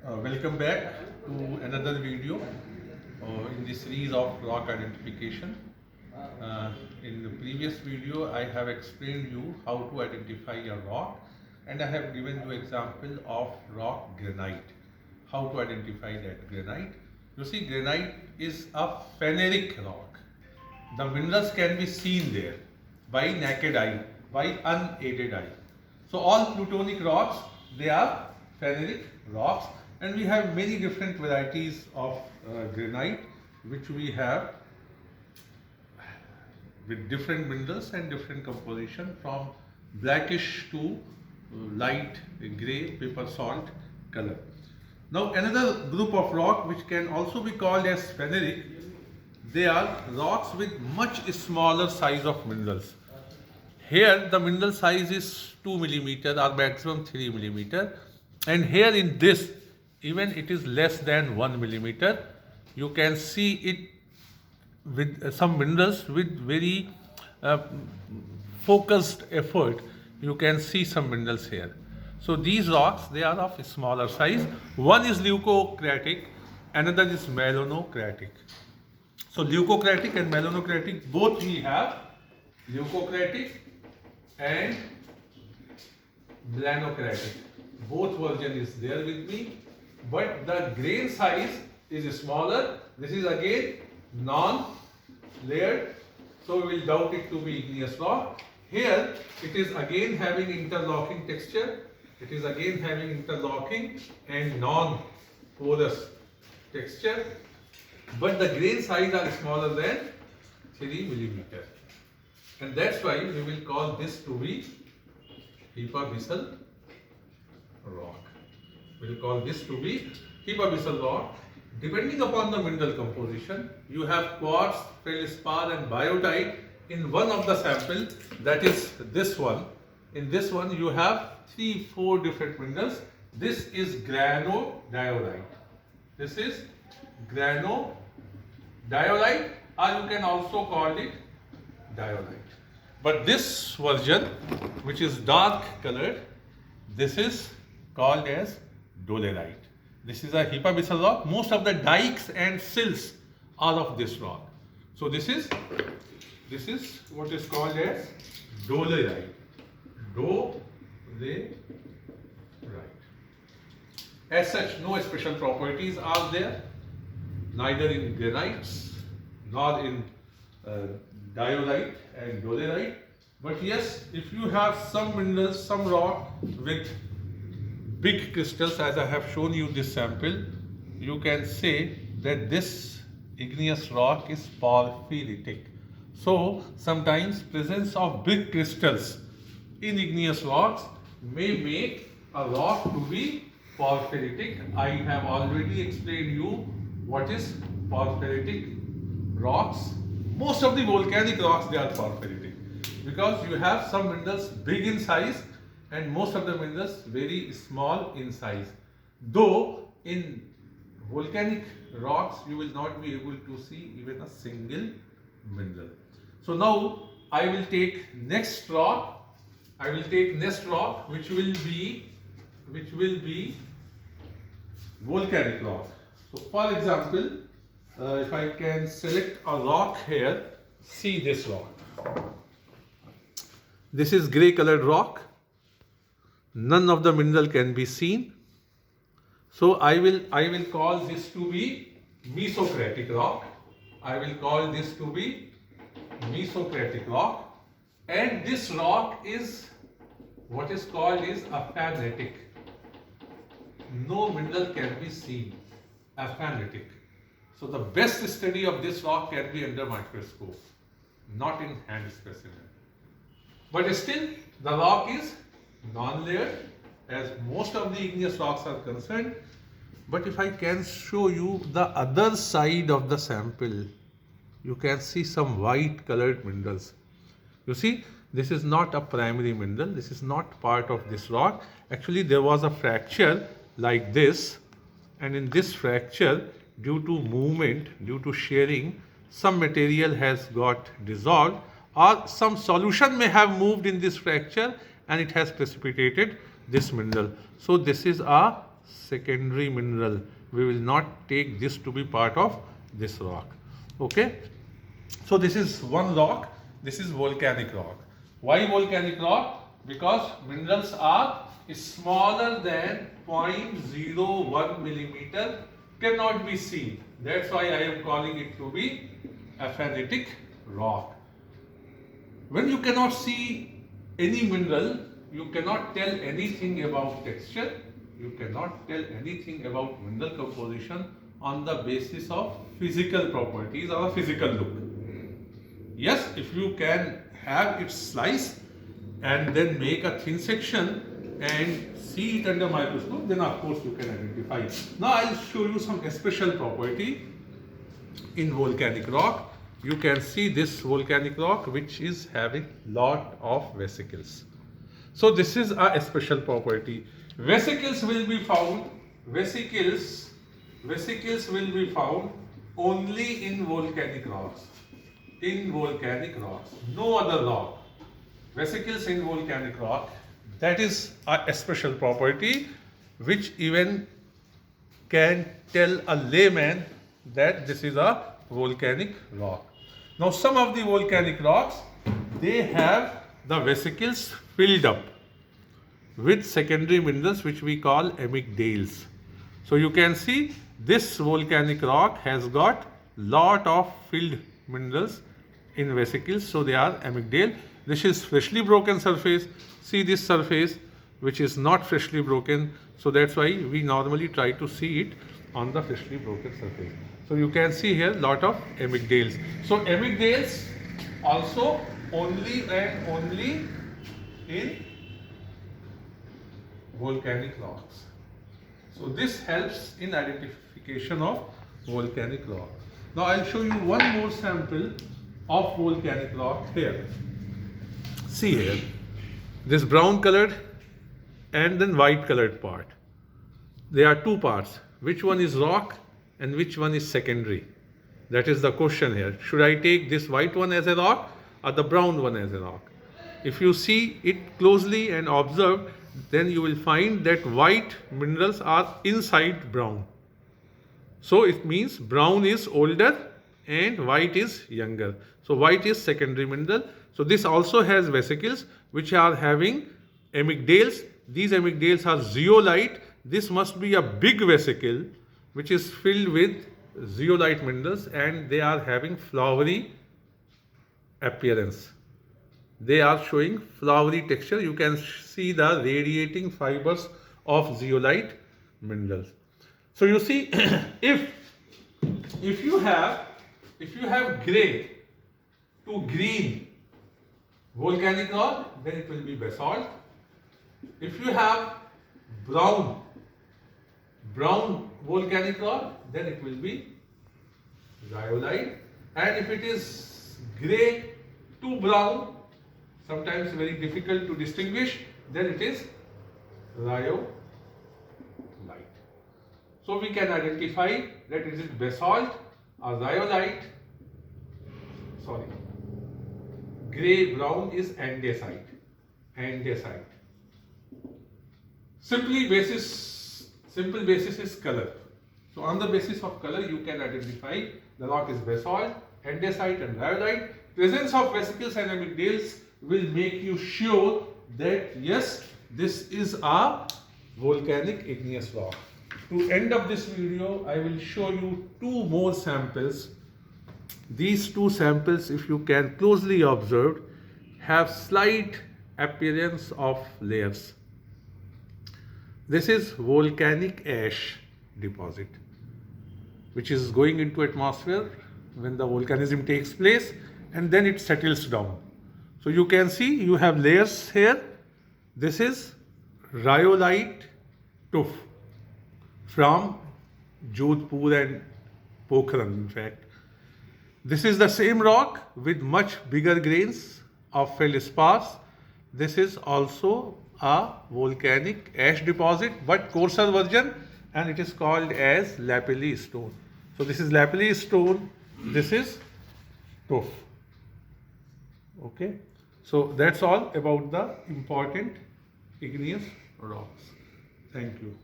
Welcome back to another video in the series of rock identification. In the previous video, I have explained you how to identify a rock, and I have given you example of rock granite. How to identify that granite? You see, granite is a pheneric rock. The minerals can be seen there by naked eye, by unaided eye. So all plutonic rocks, they are pheneric rocks, and we have many different varieties of granite which we have with different minerals and different composition, from blackish to light grey pepper salt color. Now another group of rock which can also be called as pheneric, they are rocks with much smaller size of minerals. Here the mineral size is 2 millimeter or maximum 3 millimeter, and here in this even it is less than 1 millimeter. You can see it with some minerals with very focused effort. You can see some minerals here. So these rocks, they are of smaller size. One is leucocratic, another is melanocratic. So leucocratic and melanocratic, both we have. Leucocratic and melanocratic, both version is there with me, but the grain size is smaller. This is again non-layered, so we will doubt it to be igneous rock. Here it is again having interlocking texture. It is again having interlocking and non-porous texture, but the grain size are smaller than 3 millimeter, and that's why we will call this to be hypabyssal rock. We will call this to be hypabyssal rock. Depending upon the mineral composition, you have quartz, feldspar and biotite in one of the sample, that is this one. In this one you have 3-4 different minerals. This is granodiorite. This is granodiorite, or you can also call it diorite. But this version, which is dark colored, this is called as dolerite. This is a hypabyssal rock. Most of the dikes and sills are of this rock. So this is what is called as dolerite. Dolerite. As such, no special properties are there, neither in granites nor in diorite and dolerite. But yes, if you have some minerals, some rock with big crystals, as I have shown you this sample, you can say that this igneous rock is porphyritic. So sometimes presence of big crystals in igneous rocks may make a rock to be porphyritic. I have already explained you what is porphyritic rocks. Most of the volcanic rocks, they are porphyritic because you have some minerals big in size and most of the minerals very small in size. Though in volcanic rocks you will not be able to see even a single mineral. So now I will take next rock. I will take next rock which will be volcanic rock. So for example, if I can select a rock here, see this rock. This is grey colored rock. None of the mineral can be seen. So I will call this to be mesocratic rock. I will call this to be mesocratic rock. And this rock is what is called is aphanitic. No mineral can be seen. Aphanitic. So the best study of this rock can be under microscope, not in hand specimen. But still the rock is non-layered as most of the igneous rocks are concerned. But if I can show you the other side of the sample, you can see some white colored minerals. You see, this is not a primary mineral. This is not part of this rock. Actually, there was a fracture like this, and in this fracture, due to movement, due to shearing, some material has got dissolved, or some solution may have moved in this fracture and it has precipitated this mineral. So this is a secondary mineral. We will not take this to be part of this rock. Okay. So this is one rock. This is volcanic rock. Why volcanic rock? Because minerals are smaller than 0.01 millimeter, cannot be seen. That's why I am calling it to be aphanitic rock. When you cannot see any mineral, you cannot tell anything about texture, you cannot tell anything about mineral composition on the basis of physical properties or a physical look. Yes, if you can have it sliced and then make a thin section and see it under microscope, then of course you can identify. Now I'll show you some special property in volcanic rock. You can see this volcanic rock which is having lot of vesicles. So this is a special property. Vesicles will be found, vesicles will be found only in volcanic rocks. In volcanic rocks, no other rock. Vesicles in volcanic rock, that is a special property which even can tell a layman that this is a volcanic rock. Now some of the volcanic rocks, they have the vesicles filled up with secondary minerals which we call amygdales. So you can see this volcanic rock has got lot of filled minerals in vesicles, so they are amygdale. This is freshly broken surface. See this surface which is not freshly broken, so that's why we normally try to see it on the freshly broken surface. So you can see here lot of amygdales. So amygdales also only and only in volcanic rocks. So this helps in identification of volcanic rock. Now I'll show you one more sample of volcanic rock here. See here, this brown colored and then white colored part. There are two parts. Which one is rock and which one is secondary? That is the question here. Should I take this white one as a rock or the brown one as a rock? If you see it closely and observe, then you will find that white minerals are inside brown. So it means brown is older and white is younger. So white is secondary mineral. So this also has vesicles which are having amygdales. These amygdales are zeolite. This must be a big vesicle which is filled with zeolite minerals, and they are having flowery appearance. They are showing flowery texture. You can see the radiating fibers of zeolite minerals. So you see, if you have gray to green volcanic rock, then it will be basalt. If you have brown volcanic rock, then it will be rhyolite. And if it is gray to brown, sometimes very difficult to distinguish, then it is rhyolite. So we can identify that it is basalt or rhyolite. Sorry, gray brown is andesite. Simple basis is color. So on the basis of color, you can identify the rock is basalt, andesite and rhyolite. Presence of vesicles and amygdales will make you sure that yes, this is a volcanic igneous rock. To end up this video, I will show you two more samples. These two samples, if you can closely observe, have slight appearance of layers. This is volcanic ash deposit, which is going into atmosphere when the volcanism takes place, and then it settles down. So you can see you have layers here. This is rhyolite tuff from Jodhpur and Pokhran, in fact. This is the same rock with much bigger grains of feldspars. This is also a volcanic ash deposit, but coarser version, and it is called as lapilli stone. So this is lapilli stone, this is tuff. Okay, so that's all about the important igneous rocks. Thank you.